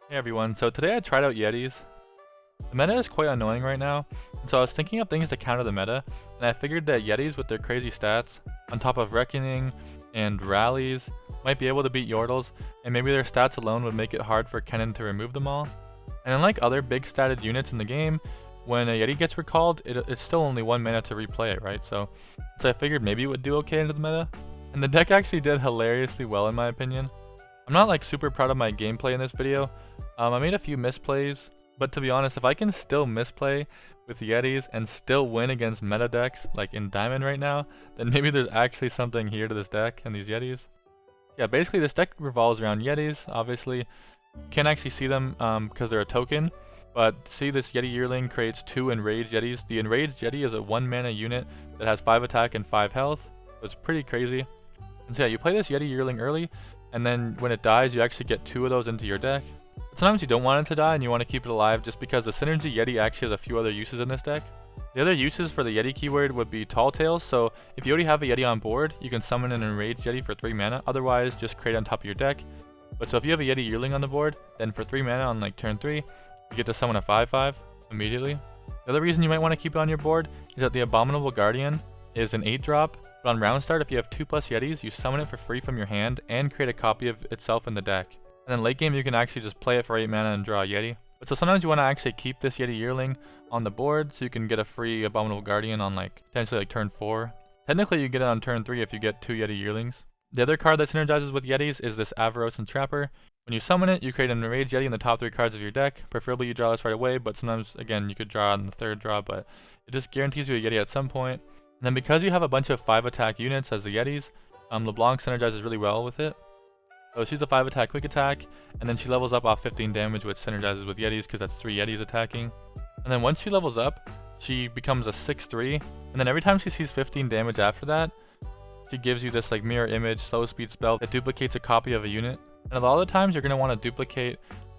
Hey everyone, so today I tried out Yetis. The meta is quite annoying right now, and so I was thinking of things to counter the meta, and I figured that Yetis with their crazy stats, on top of Reckoning and Rallies, might be able to beat Yordles, and maybe their stats alone would make it hard for Kennen to remove them all. And unlike other big statted units in the game, when a Yeti gets recalled, it's still only 1 mana to replay it, right? So I figured maybe it would do okay into the meta. And the deck actually did hilariously well in my opinion. I'm not like super proud of my gameplay in this video. I made a few misplays, but to be honest, if I can still misplay with Yetis and still win against meta decks like in Diamond right now, then maybe there's actually something here to this deck and these Yetis. Yeah, basically this deck revolves around Yetis, obviously. You can't actually see them because they're a token, but see this Yeti Yearling creates 2 Enraged Yetis. The Enraged Yeti is a 1 mana unit that has 5 attack and 5 health, so it's pretty crazy. And so yeah, you play this Yeti Yearling early, and then when it dies, you actually get 2 of those into your deck. But sometimes you don't want it to die and you want to keep it alive just because the Synergy Yeti actually has a few other uses in this deck. The other uses for the Yeti keyword would be Tall Tales, so if you already have a Yeti on board, you can summon an Enraged Yeti for 3 mana, otherwise just create on top of your deck. But so if you have a Yeti Yearling on the board, then for 3 mana on like turn 3, you get to summon a 5/5 immediately. The other reason you might want to keep it on your board is that the Abominable Guardian is an 8-drop, but on round start if you have 2+ Yetis, you summon it for free from your hand and create a copy of itself in the deck. And then late game you can actually just play it for 8 mana and draw a Yeti. But so sometimes you want to actually keep this Yeti Yearling on the board so you can get a free Abominable Guardian on like potentially like turn 4. Technically you get it on turn 3 if you get 2 Yeti Yearlings. The other card that synergizes with Yetis is this Avaros and Trapper. When you summon it, you create an Enraged Yeti in the top 3 cards of your deck. Preferably you draw this right away, but sometimes again you could draw on the 3rd draw, but it just guarantees you a Yeti at some point. And then because you have a bunch of 5 attack units as the Yetis, LeBlanc synergizes really well with it. So she's a 5 attack quick attack, and then she levels up off 15 damage, which synergizes with Yetis because that's 3 Yetis attacking. And then once she levels up, she becomes a 6/3, and then every time she sees 15 damage after that, she gives you this like mirror image slow speed spell that duplicates a copy of a unit. And a lot of the times you're going to want to duplicate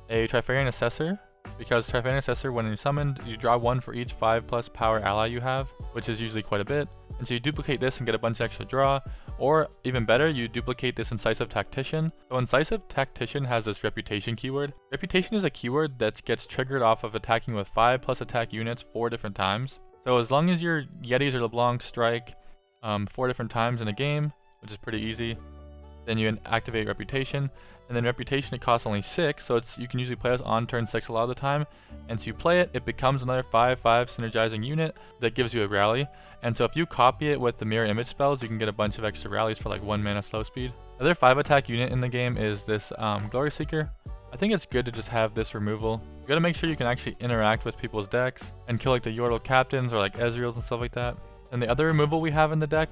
a Trifarian Assessor, because Trifarian Assessor, when you're summoned, you draw 1 for each 5+ power ally you have, which is usually quite a bit. And so you duplicate this and get a bunch of extra draw, or even better, you duplicate this Incisive Tactician. So Incisive Tactician has this Reputation keyword. Reputation is a keyword that gets triggered off of attacking with 5+ attack units 4 different times. So as long as your Yetis or LeBlanc strike 4 different times in a game, which is pretty easy, then you activate Reputation, and then Reputation it costs only 6, so you can usually play this on turn 6 a lot of the time, and so you play it, it becomes another 5/5 synergizing unit that gives you a rally, and so if you copy it with the mirror image spells, you can get a bunch of extra rallies for like 1 mana slow speed. The other 5 attack unit in the game is this Glory Seeker. I think it's good to just have this removal. You gotta make sure you can actually interact with people's decks and kill like the Yordle captains or like Ezreals and stuff like that. And the other removal we have in the deck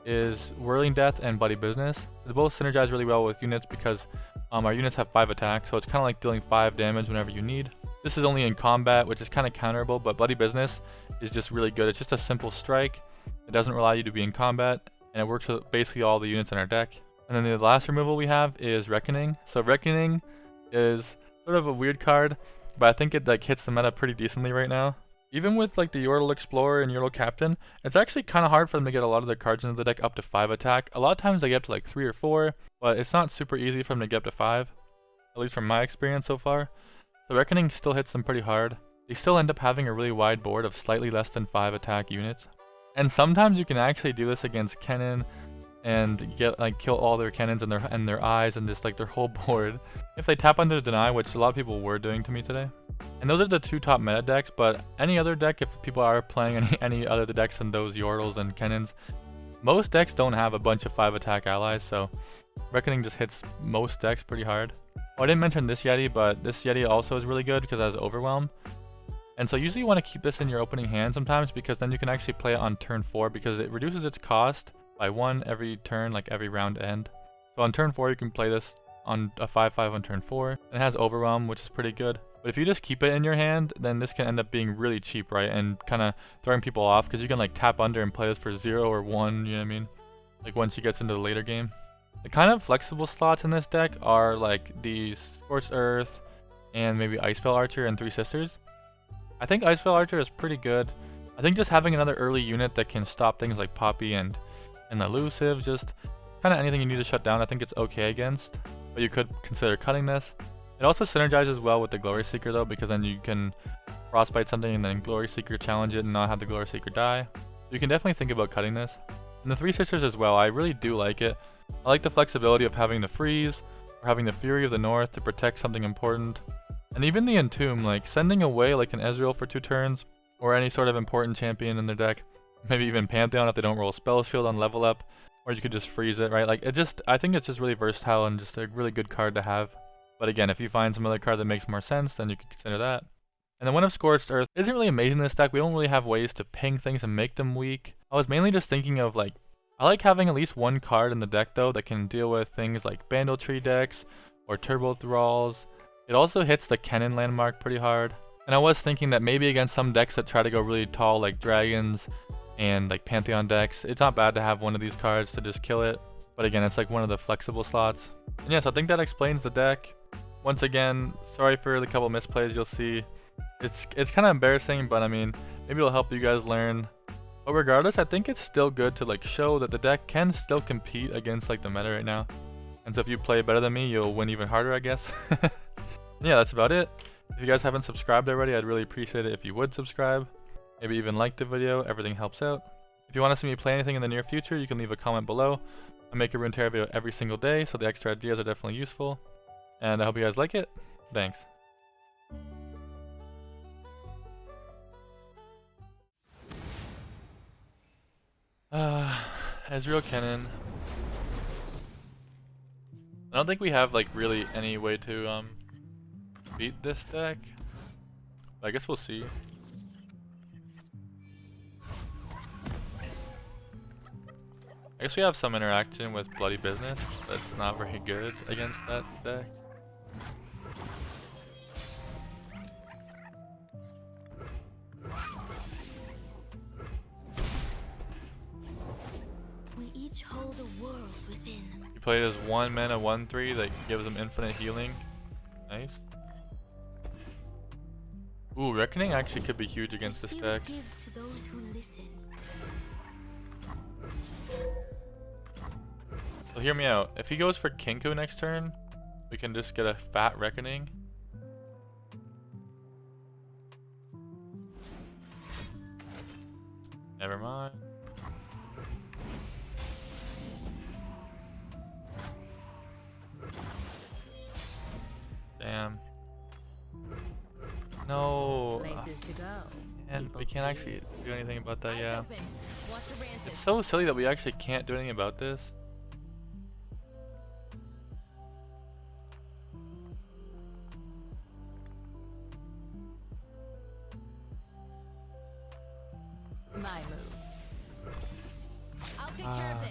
is Whirling Death and Bloody Business. They both synergize really well with units because our units have 5 attack, so it's kind of like dealing 5 damage whenever you need. This is only in combat, which is kind of counterable, but Bloody Business is just really good. It's just a simple strike. It doesn't allow you to be in combat, and it works with basically all the units in our deck. And then the last removal we have is Reckoning. So Reckoning is sort of a weird card, but I think it like hits the meta pretty decently right now. Even with like the Yordle Explorer and Yordle Captain, it's actually kind of hard for them to get a lot of their cards into the deck up to 5 attack. A lot of times they get up to like 3 or 4, but it's not super easy for them to get up to 5, at least from my experience so far. So Reckoning still hits them pretty hard. They still end up having a really wide board of slightly less than 5 attack units. And sometimes you can actually do this against Kennen and get like kill all their Kennens and their eyes and just like their whole board if they tap under Deny, which a lot of people were doing to me today. And those are the 2 top meta decks, but any other deck, if people are playing any other decks than those Yordles and Kennens, most decks don't have a bunch of 5 attack allies, so Reckoning just hits most decks pretty hard. Oh, I didn't mention this Yeti, but this Yeti also is really good because it has Overwhelm. And so usually you want to keep this in your opening hand sometimes, because then you can actually play it on turn 4 because it reduces its cost by 1 every turn, like every round end. So on turn 4 you can play this on a 5/5 on turn 4. And it has Overwhelm, which is pretty good. But if you just keep it in your hand, then this can end up being really cheap, right? And kind of throwing people off because you can like tap under and play this for 0 or 1, you know what I mean? Like once she gets into the later game. The kind of flexible slots in this deck are like the Scorched Earth and maybe Icefell Archer and 3 Sisters. I think Icefell Archer is pretty good. I think just having another early unit that can stop things like Poppy and Elusive, just kind of anything you need to shut down, I think it's okay against. But you could consider cutting this. It also synergizes well with the Glory Seeker though, because then you can frostbite something and then Glory Seeker challenge it and not have the Glory Seeker die. You can definitely think about cutting this. And the Three Sisters as well, I really do like it. I like the flexibility of having the Freeze, or having the Fury of the North to protect something important. And even the Entomb, like sending away like an Ezreal for 2 turns, or any sort of important champion in their deck. Maybe even Pantheon if they don't roll Spell Shield on level up, or you could just freeze it, right? Like I think it's just really versatile and just a really good card to have. But again, if you find some other card that makes more sense, then you could consider that. And the One of Scorched Earth isn't really amazing in this deck. We don't really have ways to ping things and make them weak. I was mainly just thinking of like, I like having at least one card in the deck though that can deal with things like Bandle Tree decks or Turbo Thralls. It also hits the Kennen landmark pretty hard. And I was thinking that maybe against some decks that try to go really tall like Dragons and like Pantheon decks, it's not bad to have one of these cards to just kill it. But again, it's like one of the flexible slots. And yes, I think that explains the deck. Once again, sorry for the couple misplays you'll see. It's kind of embarrassing, but I mean, maybe it'll help you guys learn. But regardless, I think it's still good to like show that the deck can still compete against like the meta right now. And so if you play better than me, you'll win even harder, I guess. Yeah, that's about it. If you guys haven't subscribed already, I'd really appreciate it if you would subscribe. Maybe even like the video, everything helps out. If you want to see me play anything in the near future, you can leave a comment below. I make a Runeterra video every single day, so the extra ideas are definitely useful. And I hope you guys like it. Thanks. Ezreal Kennen. I don't think we have like really any way to beat this deck. But I guess we'll see. I guess we have some interaction with Bloody Business that's not very good against that deck. We each hold a world within. He played as 1 mana 1/3 that gives him infinite healing. Nice. Ooh, Reckoning actually could be huge against this deck. Gives to those who listen. So hear me out. If he goes for Kinku next turn, we can just get a fat Reckoning. Never mind. Damn. No. Places to go. And we can't actually do anything about that, yeah. Open. Watch the rancid. It's so silly that we actually can't do anything about this. My move. I'll take care of this.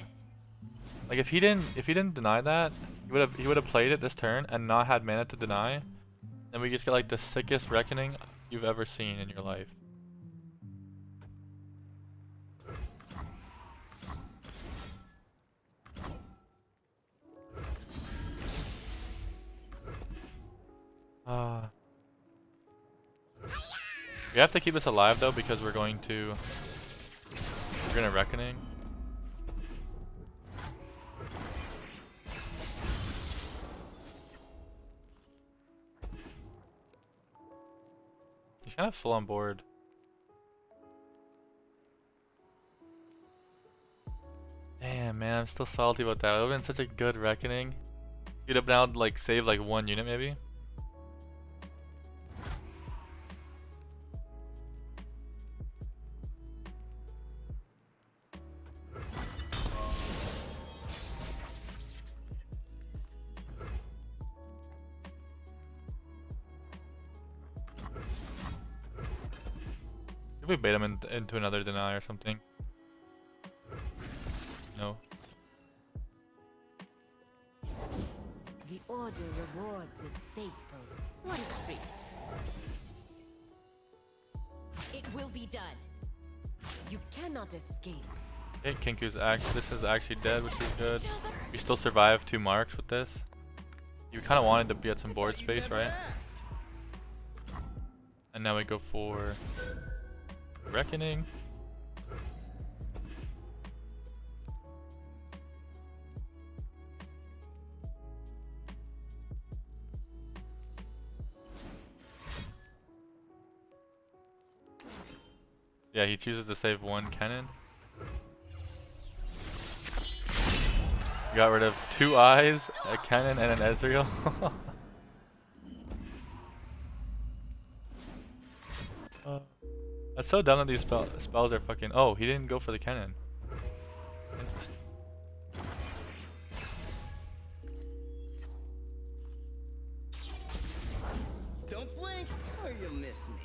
Like if he didn't deny that, he would have played it this turn and not had mana to deny. Then we just get like the sickest Reckoning you've ever seen in your life. We have to keep this alive though because we're gonna Reckoning. He's kind of full on board. Damn man, I'm still salty about that. It would have been such a good Reckoning. You'd have now like saved like 1 unit maybe. If we bait him into another deny or something. No. The order rewards its faithful. What a treat. It will be done. You cannot escape. Okay, this is actually dead, which is good. We still survive 2 marks with this. You kind of wanted to get some board space, right? And now we go for Reckoning. Yeah, he chooses to save one Kennen. Got rid of 2 eyes, a Kennen, and an Ezreal. That's so dumb that these spells are fucking. Oh, he didn't go for the Kennen. Interesting. Don't blink or you'll miss me.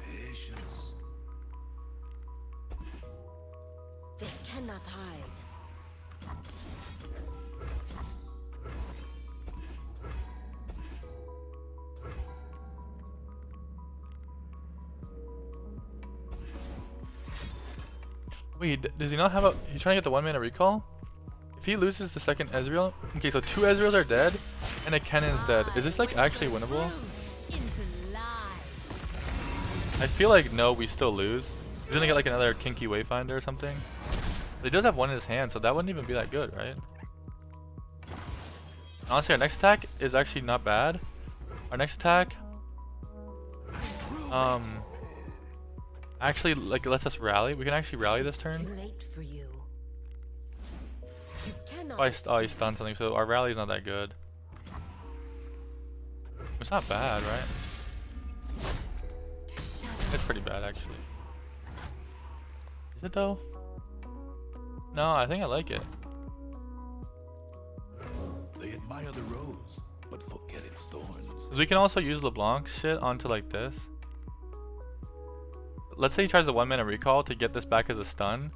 Patience. They cannot hide. Wait, does he not have a... He's trying to get the 1-mana recall? If he loses the second Ezreal... Okay, so 2 Ezreals are dead, and a Kennen's dead. Is this like actually winnable? I feel like no, we still lose. He's gonna get like another Kinky Wayfinder or something. But he does have one in his hand, so that wouldn't even be that good, right? Honestly, our next attack is actually not bad. Our next attack... actually, like, lets us rally. We can actually rally this turn. Too late for you. You cannot Oh, he stunned something, so our rally is not that good. It's not bad, right? It's pretty bad, actually. Is it though? No, I think I like it. They admire the rose, but forget its thorns. 'Cause we can also use LeBlanc shit onto like this. Let's say he tries the 1-mana recall to get this back as a stun.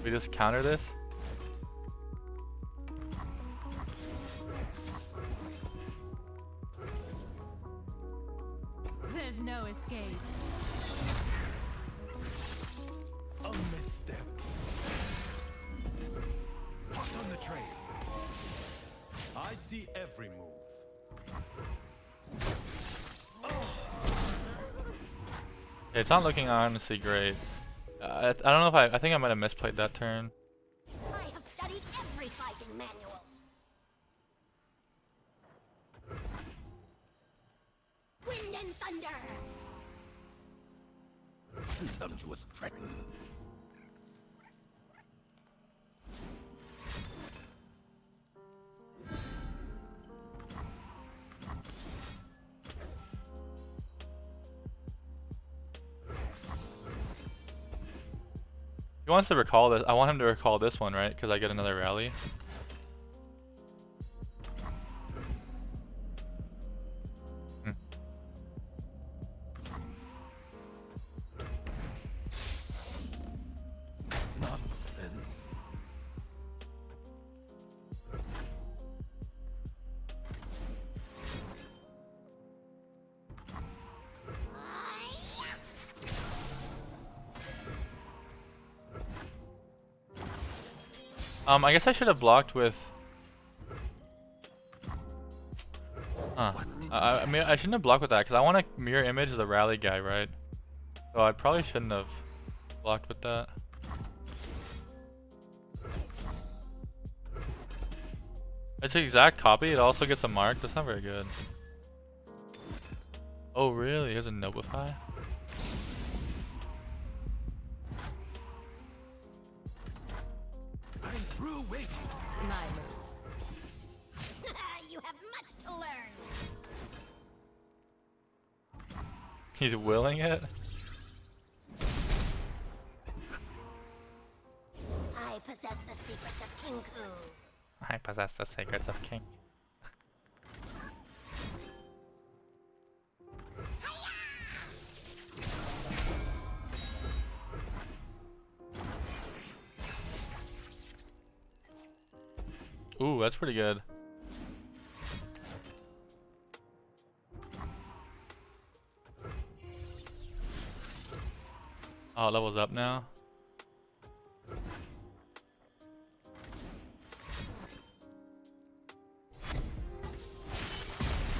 We just counter this. There's no escape. A misstep. Hot on the trail. I see every move. It's not looking honestly great. I don't know if I think I might have misplayed that turn. I have studied every fighting manual. Wind and thunder. Presumptuous cretin. He wants to recall this. I want him to recall this one, right? Because I get another rally. Nonsense. I guess I should have blocked with... I mean, I shouldn't have blocked with that, because I want to mirror image the rally guy, right? So I probably shouldn't have blocked with that. It's an exact copy, it also gets a mark, that's not very good. Oh really? Here's a Notify? I'm through waiting. My move. You have much to learn. He's willing it? I possess the secrets of Kinku. I possess the secrets of King. Ooh, that's pretty good. Oh, it levels up now.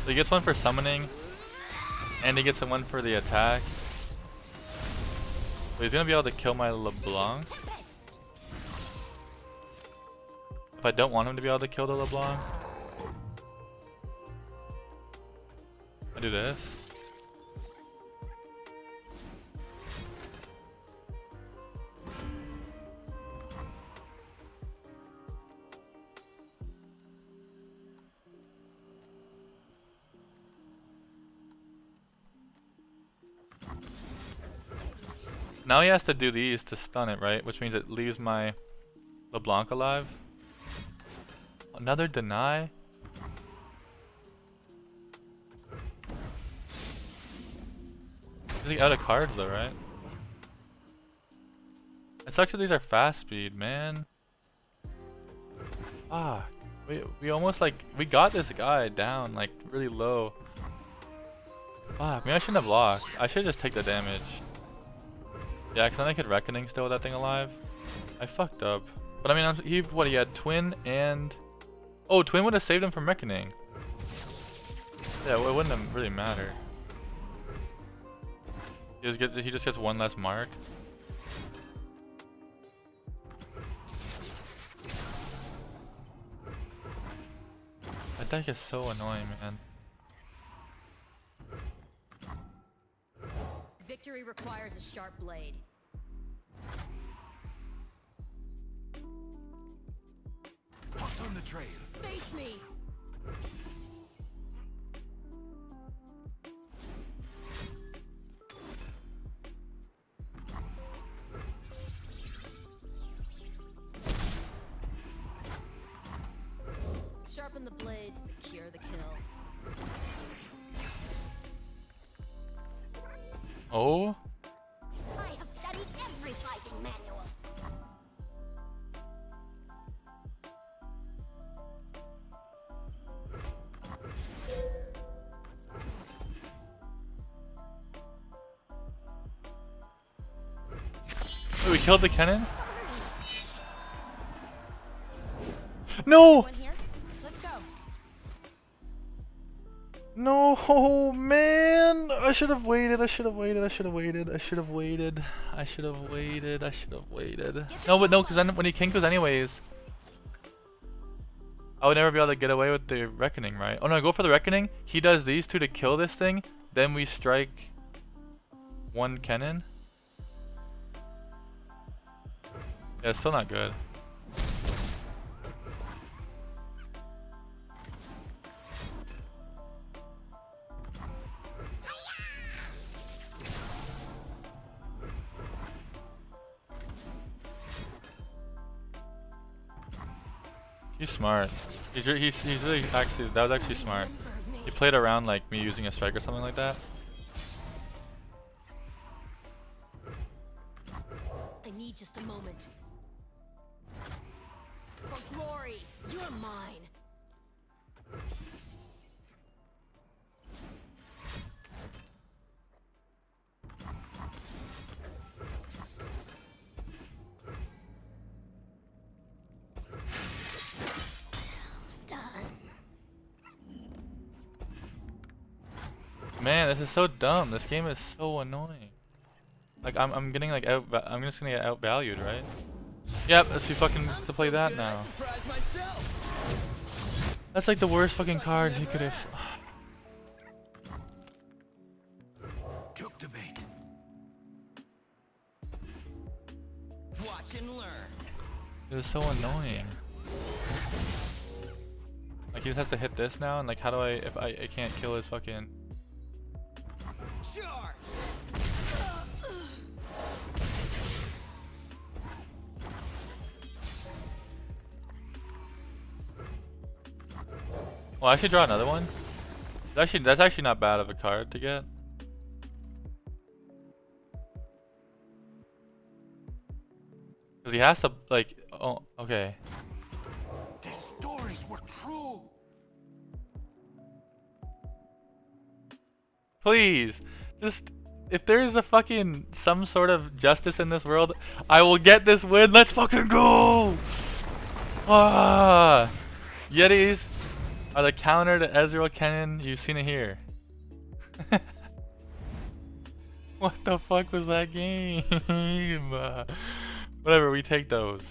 So he gets one for summoning, and he gets one for the attack. So he's gonna be able to kill my LeBlanc. If I don't want him to be able to kill the LeBlanc, I do this. Now he has to do these to stun it, right? Which means it leaves my LeBlanc alive. Another deny? Is he out of cards though, right? It sucks that these are fast speed, man. Ah, we almost like, we got this guy down like really low. Ah, maybe I shouldn't have locked. I should just take the damage. Yeah, cause then I could Reckoning still with that thing alive. I fucked up. But I mean, he had Twin and... Oh, Twin would have saved him from Reckoning. Yeah, well, it wouldn't have really mattered. He just gets one less mark. That deck is so annoying, man. Victory requires a sharp blade. Hot on the trail. Face me! Sharpen the blade, secure the kill. Oh? I have studied every fighting manual. Wait, we killed the Kennen? No! One here? Let's go. No, man! I should have waited, I should have waited, I should have waited, I should have waited, I should have waited, I should have waited. No, but no, because then when he kinkos anyways, I would never be able to get away with the Reckoning, right? Oh no, I go for the Reckoning, he does these two to kill this thing, then we strike one Kennen. Yeah, it's still not good. He's smart. He's really actually, that was actually smart. He played around like me using a strike or something like that. I need just a moment. For glory, you are mine. Man, this is so dumb. This game is so annoying. Like I'm getting like I'm just gonna get outvalued, right? Yep, let's be fucking to play that now. That's like the worst fucking card he could have. Took the bait. Watch and learn. It is so annoying. Like he just has to hit this now, and like how do if I can't kill his fucking. Charge. Well, I should draw another one. That's actually not bad of a card to get. Cause he has to like. Oh, okay. The stories were true. Please, just if there is a fucking some sort of justice in this world, I will get this win. Let's fucking go! Ah, Yetis are the counter to Ezreal Kennen. You've seen it here. What the fuck was that game? Whatever, we take those.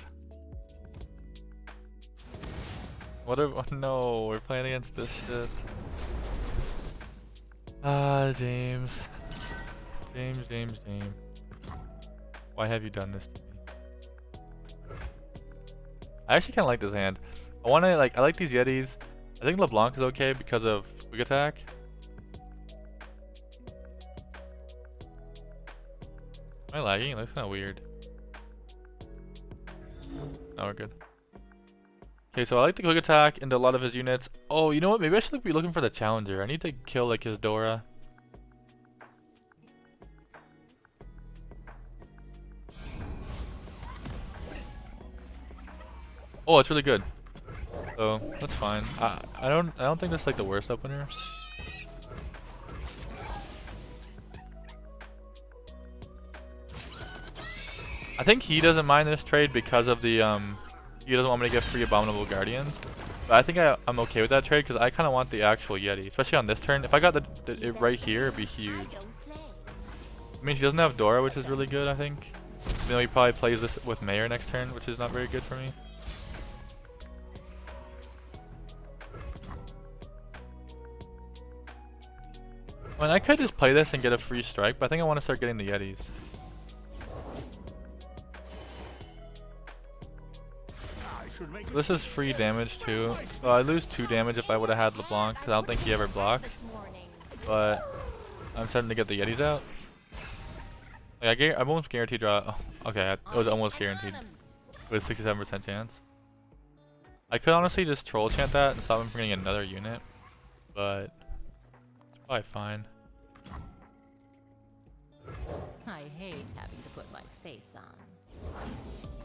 What? Oh, no, we're playing against this shit. Ah, James. James. Why have you done this to me? I actually kind of like this hand. I like these Yetis. I think LeBlanc is okay because of quick attack. Am I lagging? It looks kind of weird. Now we're good. Okay, so I like the quick attack into a lot of his units. Oh, you know what? Maybe I should be looking for the challenger. I need to kill like his Dora. Oh, it's really good. So that's fine. I don't think that's like the worst opener. I think he doesn't mind this trade because of the he doesn't want me to get free abominable guardians. But I think I'm okay with that trade because I kind of want the actual Yeti, especially on this turn. If I got it right here, it'd be huge. I mean, she doesn't have Dora, which is really good, I think. Even though he probably plays this with Mayor next turn, which is not very good for me. I mean, I could just play this and get a free strike, but I think I want to start getting the Yetis. So this is free damage too. So I lose 2 damage if I would have had LeBlanc, because I don't think he ever blocks. But I'm starting to get the Yetis out. Like I'm almost guaranteed draw. Oh, okay, it was almost guaranteed with 67% chance. I could honestly just troll chant that and stop him from getting another unit, but it's probably fine. I hate having to put my face on.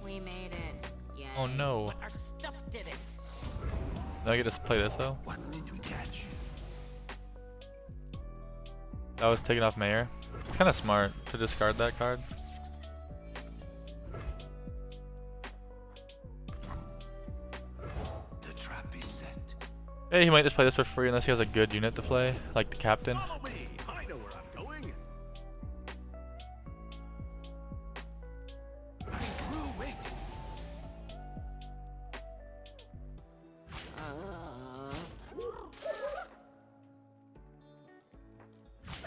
We made it. Yay. Oh no. Our stuff did it. Now I get to play this though. What did we catch? That was taking off Mayor. It's kind of smart to discard that card. The trap is set. Hey, he might just play this for free unless he has a good unit to play, like the captain. Follow me. I know where I'm going. I will wait.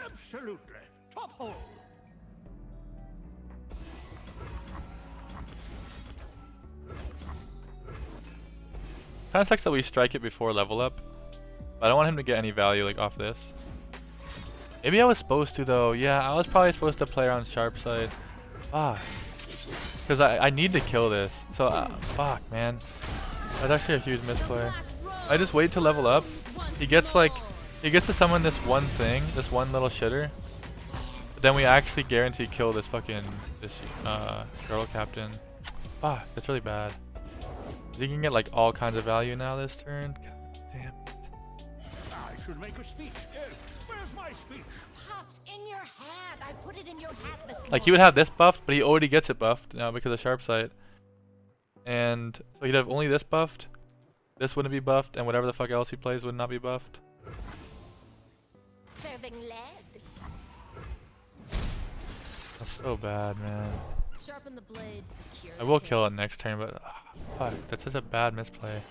Absolutely. Top hole. Kind of sucks that we strike it before level up. But I don't want him to get any value like off this. Maybe I was supposed to though. Yeah, I was probably supposed to play around sharp side. Fuck. Because I need to kill this. So fuck, man. That's actually a huge misplay. I just wait to level up. He gets to summon this one thing, this one little shitter. But then we actually guarantee kill this Yordle captain. Fuck, that's really bad. He can get like all kinds of value now this turn. God damn it. I should make a speech. Yes. Where's my speech? Pops in your hat. I put it in your hat this Like he would have this buffed, but he already gets it buffed now because of sharp sight. And so he'd have only this buffed. This wouldn't be buffed, and whatever the fuck else he plays would not be buffed. Serving lead. That's so bad, man. Sharpen the blades. Secure I will kill it next turn, but fuck, that's such a bad misplay.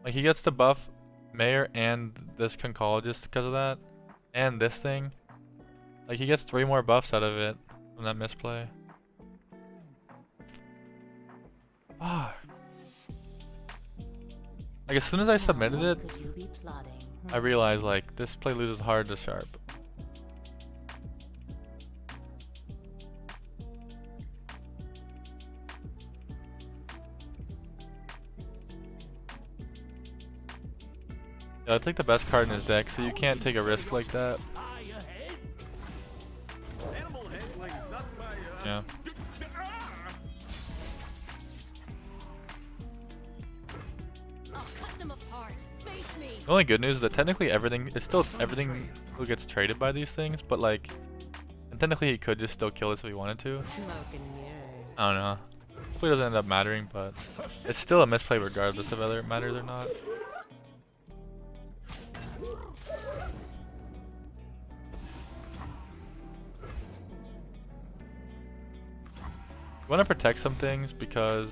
Like he gets to buff Mayor and this Conchologist because of that, and this thing. Like he gets 3 more buffs out of it from that misplay. Fuck. Like as soon as I submitted it, Could you be plotting? I realized like this play loses hard to sharp. Yeah, I'll take the best card in his deck, so you can't take a risk like that. Animal handling's not my, Yeah. I'll cut them apart. Face me. The only good news is that technically everything still still gets traded by these things, but like, and technically he could just still kill this if he wanted to. Smoke and mirrors. I don't know. Hopefully it doesn't end up mattering, but it's still a misplay regardless of whether it matters or not. I want to protect some things because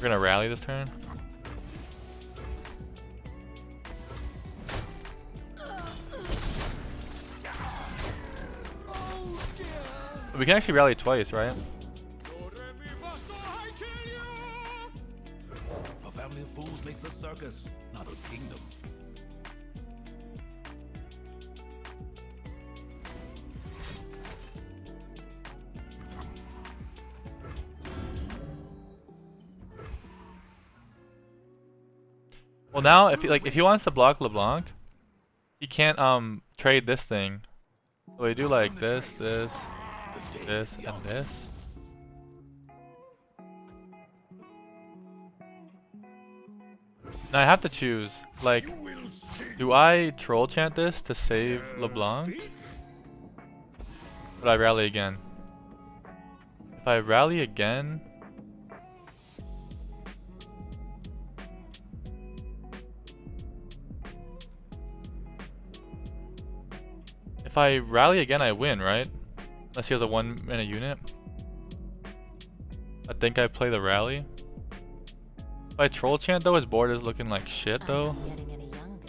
we're gonna rally this turn. We can actually rally twice, right? circus, not a kingdom. Well, now if he wants to block LeBlanc, he can't trade this thing. So we do like this, this, this, and this. Now I have to choose. Like, do I troll chant this to save LeBlanc? Would I rally again? If I rally again, if I rally again, I win, right? Unless he has a 1 mana unit. I think I play the rally. If I troll chant though, his board is looking like shit though. I'm not getting any younger.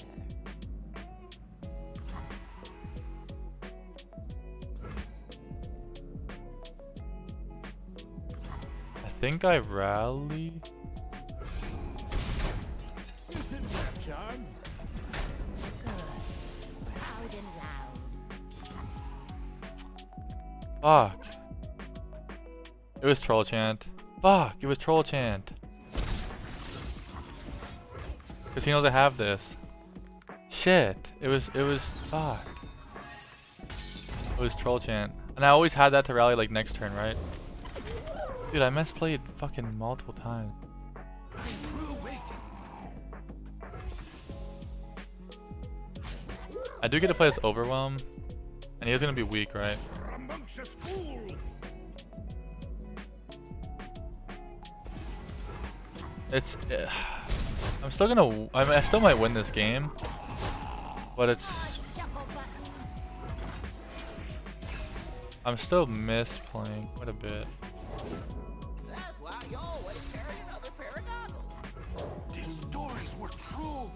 I think I rally. Isn't that charm? Good. Loud and loud. Fuck. It was troll chant. Fuck, it was troll chant. Cause he knows I have this. Shit. It was fuck. It was troll chant. And I always had that to rally like next turn, right? Dude, I misplayed fucking multiple times. True waiting. I do get to play this Overwhelm. And he is gonna be weak, right? Rambunctious fool. It's I'm still gonna I still might win this game. But it's Shuffle buttons. I'm still misplaying quite a bit. That's why you always carry another pair of goggles. These stories were true.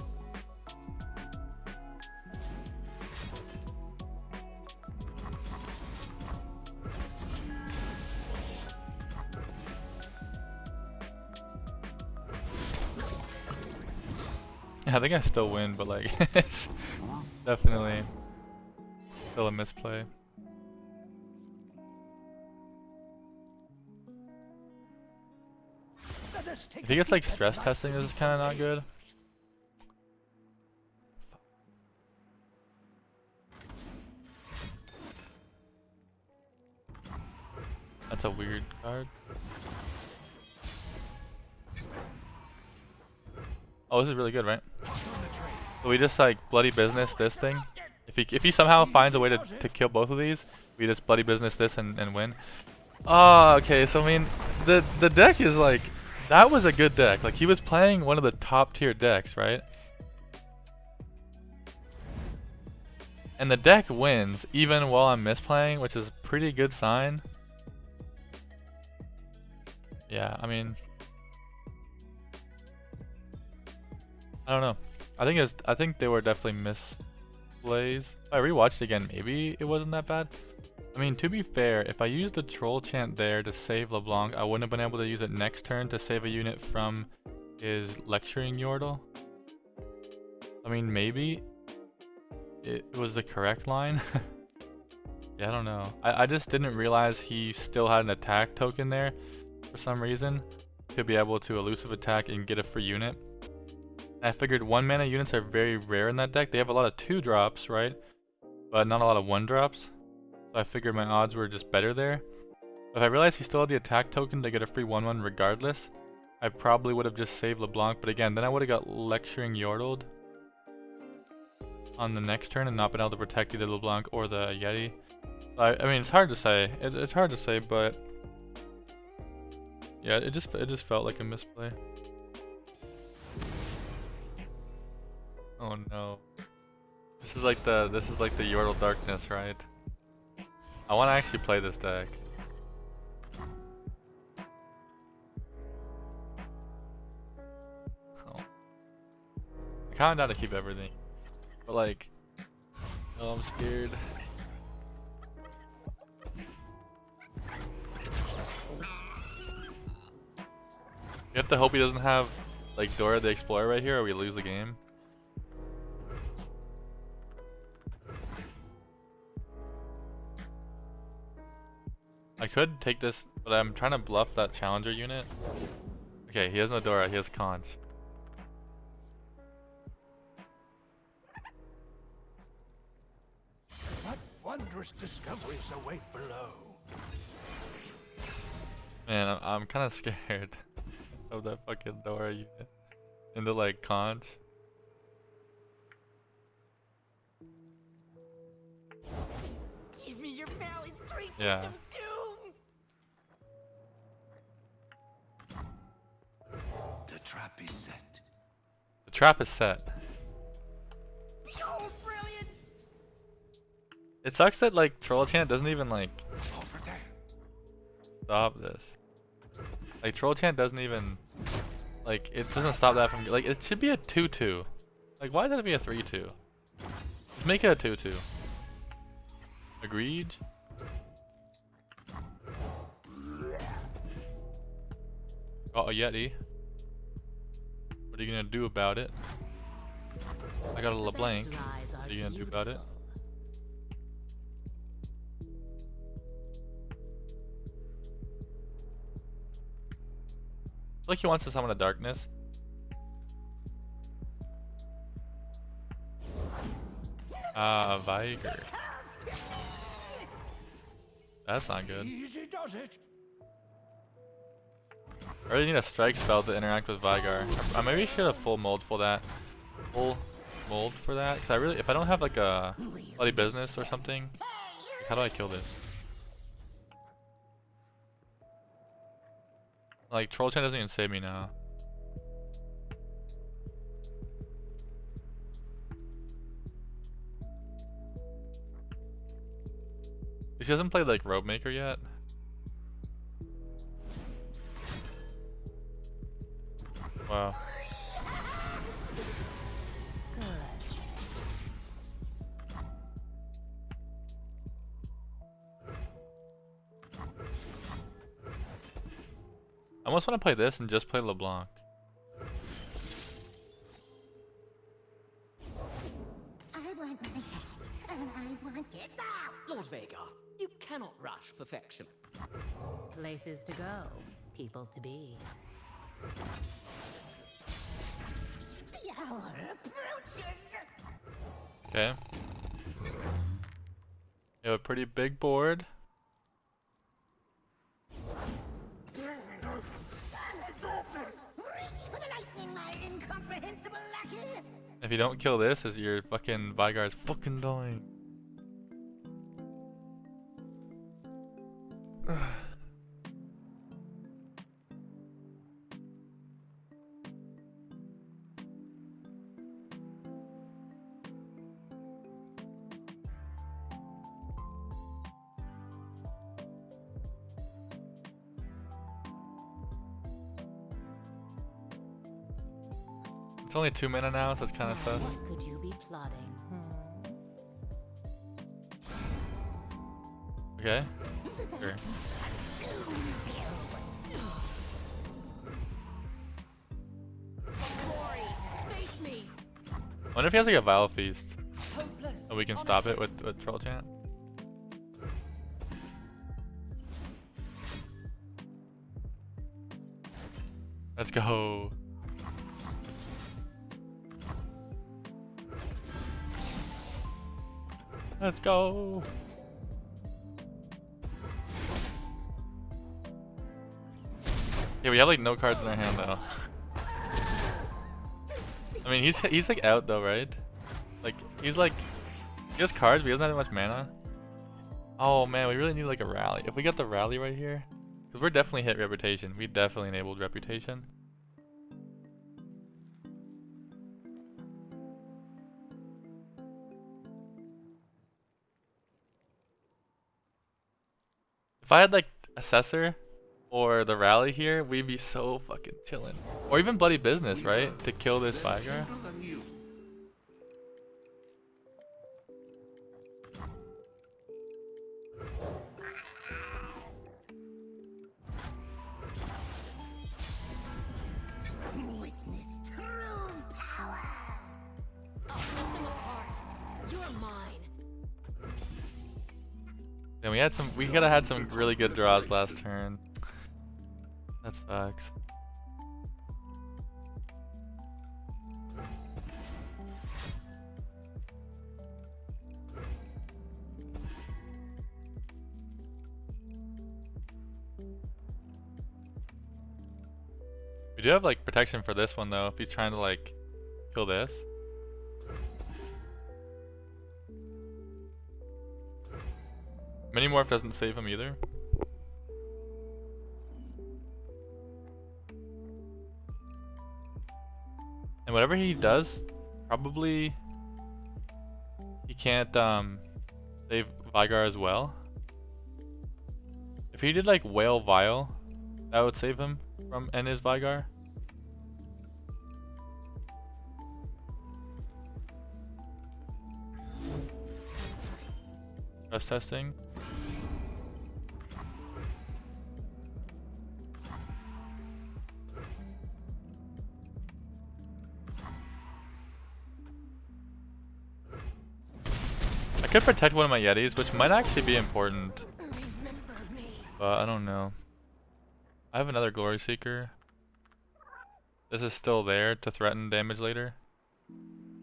Yeah, I think I still win, but like it's definitely still a misplay. Let us take If he a gets like peek at stress my testing, this is kind of not good. That's a weird card. Oh, this is really good, right? So we just like bloody business this thing. If he somehow finds a way to kill both of these, we just bloody business this and win. Oh, okay. So I mean, the deck is like, that was a good deck. Like he was playing one of the top tier decks, right? And the deck wins even while I'm misplaying, which is a pretty good sign. Yeah, I mean, I don't know. I think they were definitely misplays. If I rewatched it again, maybe it wasn't that bad. I mean, to be fair, if I used the troll chant there to save LeBlanc, I wouldn't have been able to use it next turn to save a unit from his lecturing Yordle. I mean, maybe it was the correct line. Yeah, I don't know. I just didn't realize he still had an attack token there for some reason to be able to elusive attack and get a free unit. I figured 1 mana units are very rare in that deck. They have a lot of 2 drops, right? But not a lot of 1 drops. So I figured my odds were just better there. If I realized he still had the attack token to get a free 1/1 regardless, I probably would have just saved LeBlanc. But again, then I would have got lecturing Yordled on the next turn and not been able to protect either LeBlanc or the Yeti. I mean, it's hard to say. It's hard to say, but yeah, it just felt like a misplay. Oh no. This is like the Yordle Darkness, right? I want to actually play this deck. Oh. I kind of down to keep everything, but like, oh, I'm scared. You have to hope he doesn't have like Dora the Explorer right here, or we lose the game. I could take this, but I'm trying to bluff that challenger unit. Okay, he has no Dora, he has Conch. What wondrous discoveries await below? Man, I'm kind of scared of that fucking Dora unit into like Conch. Give me your Mally's great Yeah. sense of doom! The trap is set. The trap is set. Behold brilliance! It sucks that like Troll Chant doesn't even like Over there. stop this. Like Troll Chant doesn't even like it doesn't stop that from like it should be a 2-2. Like why does it be a 3-2? Let's make it a 2-2. Agreed. Oh, a Yeti. What are you gonna do about it? I got a LeBlanc. What are you gonna do about it? I feel like he wants to summon a darkness. Ah, Viger. That's not good. Easy does it. I really need a strike spell to interact with Vigar. I maybe should have full mold for that. Full mold for that. Cause I really, if I don't have like a bloody business or something, like, how do I kill this? Like Troll Chain doesn't even save me now. She hasn't played like Robe Maker yet. Wow. I almost want to play this and just play LeBlanc. I want my hat, and I want it now! Lord Vega, you cannot rush perfection. Places to go, people to be. The hour approaches! Okay. You have a pretty big board. Reach for the lightning, my incomprehensible lackey! If you don't kill this, is your fucking Vigar is fucking dying. It's only 2 mana now, so it's kind of sus. What could you be plotting? Okay. Sure. Face me! Wonder if he has like a Vile Feast, Hopeless. and we can stop it with Troll Chant. Let's go. Let's go. Yeah, we have like no cards in our hand though. I mean, he's like out though, right? Like he's like he has cards, but he doesn't have that much mana. Oh man, we really need like a rally. If we got the rally right here, because we're definitely hit reputation. We definitely enabled reputation. If I had like Assessor or the rally here, we'd be so fucking chillin'. Or even Bloody Business, right? To kill this Vigar. Witness You're mine. And we could have had some really good draws last turn. That sucks. We do have like protection for this one though, if he's trying to like kill this. Minimorph doesn't save him either. And whatever he does, probably he can't save Vigar as well. If he did like Whale Vial, that would save him from and his Vigar. Stress testing. I could protect one of my Yetis, which might actually be important. But I don't know. I have another Glory Seeker. This is still there to threaten damage later.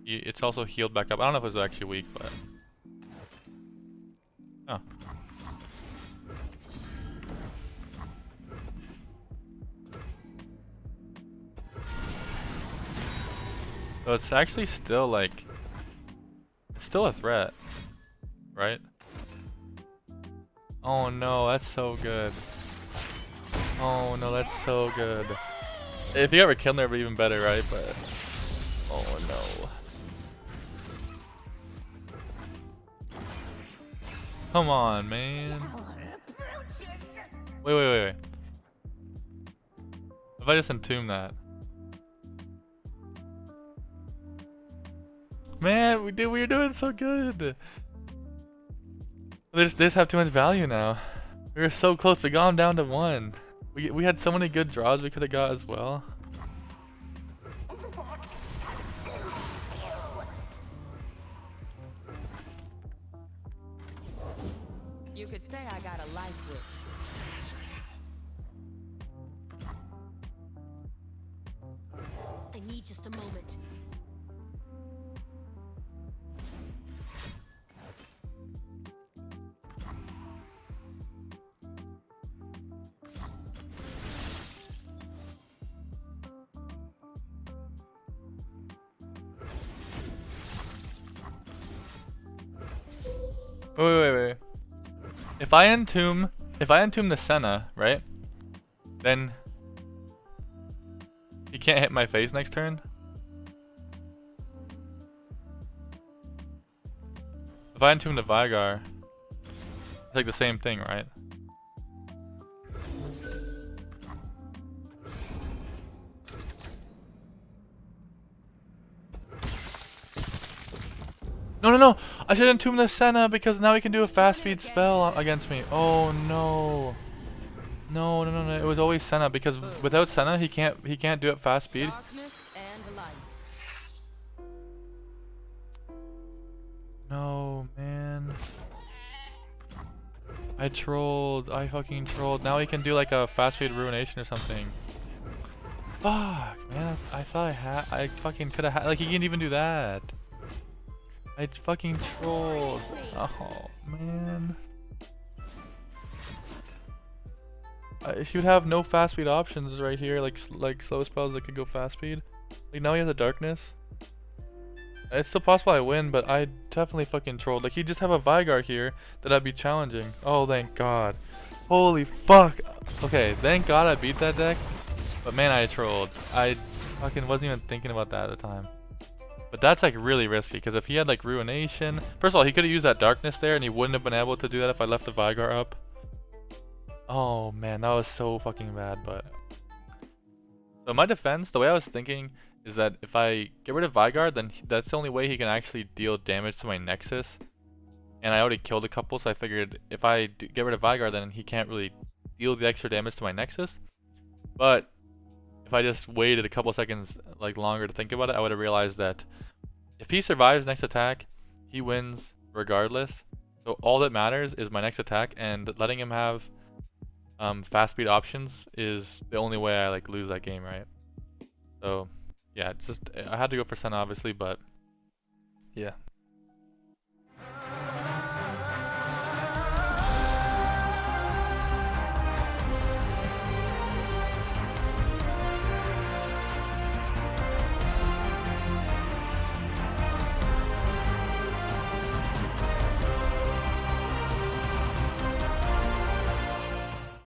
It's also healed back up. I don't know if it was actually weak, but... Oh. So it's actually still like... It's still a threat. Right? Oh no, that's so good. Oh no, that's so good. If you ever killed her, it'd be even better, right? But oh no. Come on, man. Wait. If I just entomb that. Man, we were doing so good. They just have too much value now. We were so close. We got them down to 1. We had so many good draws we could have got as well. You could say I got a life with. I need just a moment. Wait. If I entomb the Senna, right? Then he can't hit my face next turn. If I entomb the Vigar, it's like the same thing, right? No. I should entomb the Senna because now he can do a fast speed spell against me. Oh no. No. It was always Senna because without Senna he can't do it fast speed. Darkness and light. No, man. I fucking trolled. Now he can do like a fast speed ruination or something. Fuck, man. I thought I fucking could have like he can't even do that. I fucking trolled. Oh man. If you'd have no fast speed options right here, like slow spells that could go fast speed. Like now he has a darkness. It's still possible I win, but I definitely fucking trolled. Like he'd just have a Vigar here that I'd be challenging. Oh thank God. Holy fuck. Okay, thank God I beat that deck. But man, I trolled. I fucking wasn't even thinking about that at the time. But that's like really risky because if he had like Ruination, first of all he could have used that darkness there and he wouldn't have been able to do that if I left the Vigar up. Oh man, that was so fucking bad. But so in my defense, the way I was thinking is that if I get rid of Vigar, then that's the only way he can actually deal damage to my Nexus. And I already killed a couple, so I figured if I get rid of Vigar, then he can't really deal the extra damage to my Nexus. But if I just waited a couple seconds like longer to think about it, I would have realized that if he survives next attack, he wins regardless. So all that matters is my next attack, and letting him have fast speed options is the only way I like lose that game, right? So yeah, just I had to go for Senna obviously, but yeah.